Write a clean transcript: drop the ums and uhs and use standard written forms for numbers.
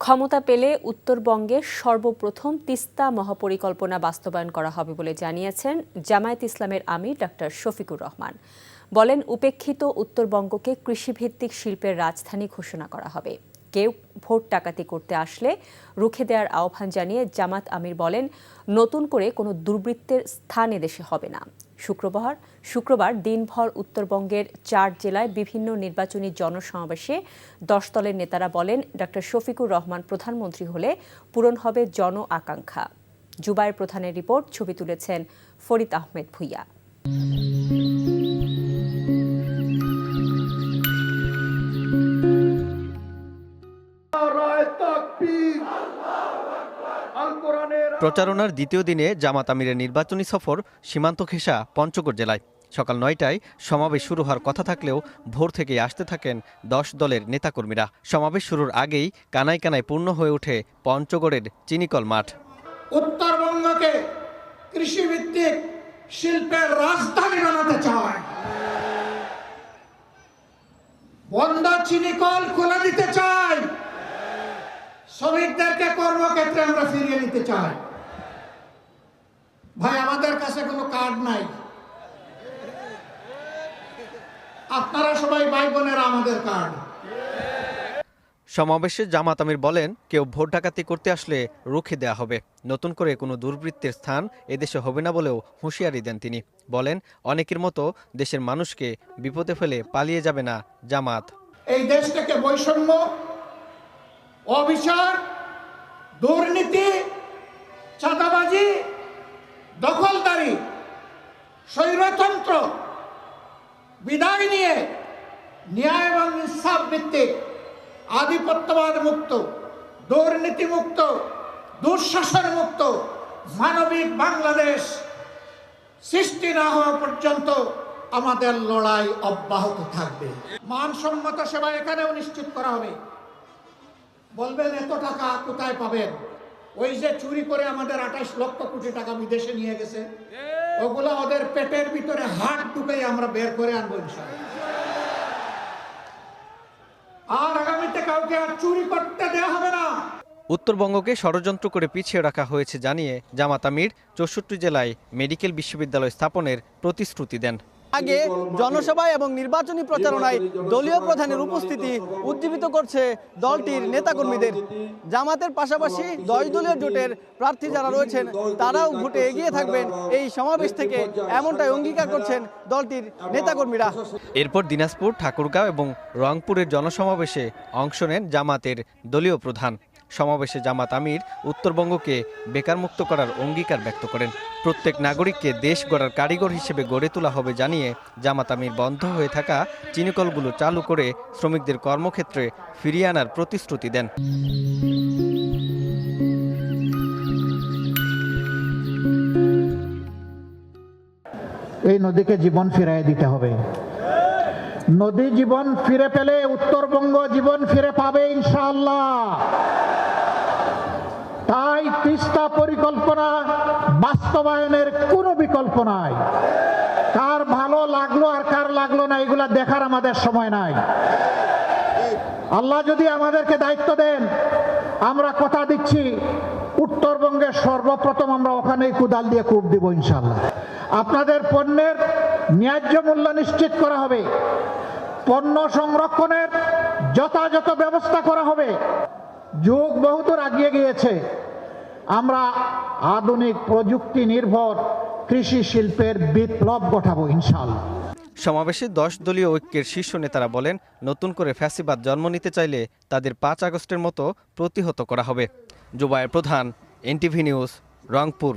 ক্ষমতা পেলে উত্তরবঙ্গে সর্বপ্রথম তিস্তা মহাপরিকল্পনা বাস্তবায়ন করা হবে বলে জানিয়েছেন জামায়াত ইসলামের আমির ডক্টর শফিকুর রহমান। বলেন, উপেক্ষিত উত্তরবঙ্গকে কৃষিভিত্তিক শিল্পের রাজধানী ঘোষণা করা হবে। কেউ ভোট ডাকাতি করতে আসলে রুখে দেওয়ার আহ্বান জানিয়ে জামাত আমির বলেন, নতুন করে কোনো দুর্বৃত্তের স্থান এদেশে হবে না। শুক্রবার দিনভর উত্তরবঙ্গের 4 জেলায় বিভিন্ন নির্বাচনী জনসমাবেশে 10 দলের নেতারা বলেন, ডক্টর শফিকুর রহমান প্রধানমন্ত্রী হলে পূরণ হবে জন আকাঙ্ক্ষা। জুবায়ের প্রধানের রিপোর্ট, ছবি তুলেছেন ফরিদ আহমেদ ভুইয়া। প্রচারণার দ্বিতীয় দিনে জামাত আমিরের নির্বাচনী সফর সীমান্ত ঘেঁষা পঞ্চগড় জেলায়। সকাল 9টায় সমাবেশ শুরু হওয়ার কথা থাকলেও ভোর থেকেই আসতে থাকেন 10 দলের নেতাকর্মীরা। সমাবেশ শুরুর আগেই কানায় কানায় পূর্ণ হয়ে ওঠে পঞ্চগড়ের চিনিকল মাঠ। উত্তরবঙ্গকে কৃষিভিত্তিক শিল্পের রাজধানী বানাতে চায়, বন্ধ চিনিকল খুলে দিতে চায়, শ্রমিকদেরকে কর্মক্ষেত্রে আমরা ফিরিয়ে নিতে চাই। ভাই, আমাদের কাছে কোনো কার্ড নাই, আপনারা সবাই ভাই বোনেরা আমাদের কার্ড। সমাবেশে জামাত আমির বলেন, কেউ ভোট ডাকাতি করতে আসলে রুখে দেওয়া হবে। নতুন করে কোনো দুর্বৃত্তের স্থান এদেশে হবে না বলেও হুঁশিয়ারি দেন তিনি। বলেন, অনেকের মতো দেশের মানুষকে বিপদে ফেলে পালিয়ে যাবে না জামাত। এই দেশ থেকে বৈষম্য, অবিচার, দুর্নীতি, চাঁদাবাজি, দখলদারি, স্বৈরতন্ত্র বিদায় নিয়ে ন্যায় এবং ইনসাফ ভিত্তিক আধিপত্যবাদ মুক্ত, দুর্নীতি মুক্ত, দুঃশাসন মুক্ত মানবিক বাংলাদেশ সৃষ্টি না হওয়া পর্যন্ত আমাদের লড়াই অব্যাহত থাকবে। মানসম্মত সেবা এখানেও নিশ্চিত করা হবে। বলবেন এত টাকা কোথায় পাবেন? ওই যে চুরি করে আমাদের 28 লক্ষ কোটি টাকা বিদেশে নিয়ে গেছে, ওগুলো ওদের পেটের ভিতরে হাত ঢুকে আমরা বের করে আনবো ইনশাআল্লাহ। আর আগামীতে কাউকে আর চুরি করতে দেওয়া হবে না। উত্তরবঙ্গকে ষড়যন্ত্র করে পিছিয়ে রাখা হয়েছে জানিয়ে জামাত আমির 64 জেলায় মেডিকেল বিশ্ববিদ্যালয় স্থাপনের প্রতিশ্রুতি দেন। আগে জনসভায় এবং নির্বাচনী প্রচারণায় দলীয় প্রধানের উপস্থিতি উজ্জীবিত করছে দলটির নেতাকর্মীদের। জামাতের পাশাপাশি 10 দলীয় জোটের প্রার্থী যারা রয়েছেন তারাও ভোটে এগিয়ে থাকবেন এই সমাবেশ থেকে, এমনটাই অঙ্গীকার করছেন দলটির নেতাকর্মীরা। এরপর দিনাজপুর, ঠাকুরগাঁও এবং রংপুরের জনসমাবেশে অংশ নেন জামাতের দলীয় প্রধান। সমাবেশে জামাত আমির উত্তরবঙ্গকে বেকারমুক্ত করার অঙ্গীকার ব্যক্ত করেন। প্রত্যেক নাগরিককে দেশ গড়ার কারিগর হিসেবে গড়ে তোলা হবে জানিয়ে জামাত আমির বন্ধ হয়ে থাকা চিনিকলগুলো চালু করে শ্রমিকদের কর্মক্ষেত্রে ফিরিয়ে আনার প্রতিশ্রুতি দেন। এই নদীকে জীবন ফিরিয়ে দিতে হবে। নদী জীবন ফিরে পেলে উত্তরবঙ্গ জীবন ফিরে পাবে ইনশাআল্লাহ। তাই তিস্তা পরিকল্পনা বাস্তবায়নের কোনো বিকল্প নাই। কার ভালো লাগলো আর কার লাগলো না এগুলা দেখার আমাদের সময় নাই। আল্লাহ যদি আমাদেরকে দায়িত্ব দেন, আমরা কথা দিচ্ছি উত্তরবঙ্গে সর্বপ্রথম আমরা ওখানেই কুদাল দিয়ে কূপ দিব ইনশাআল্লাহ। আপনাদের পণ্যের ন্যায্য মূল্য নিশ্চিত করা হবে, পণ্য সংরক্ষণের যথাযথ ব্যবস্থা করা হবে। যুগ বহুদূর এগিয়ে গিয়েছে, আমরা আধুনিক প্রযুক্তি নির্ভর কৃষি শিল্পের বিপ্লব ঘটাবো ইনশাআল্লাহ। সমাবেশে 10 দলীয় ঐক্যের শীর্ষ নেতারা বলেন, নতুন করে ফ্যাসিবাদ জন্ম নিতে চাইলে তাদের 5 আগস্টের মতো প্রতিহত করা হবে। জুবায়ের প্রধান, NTV নিউজ, রংপুর।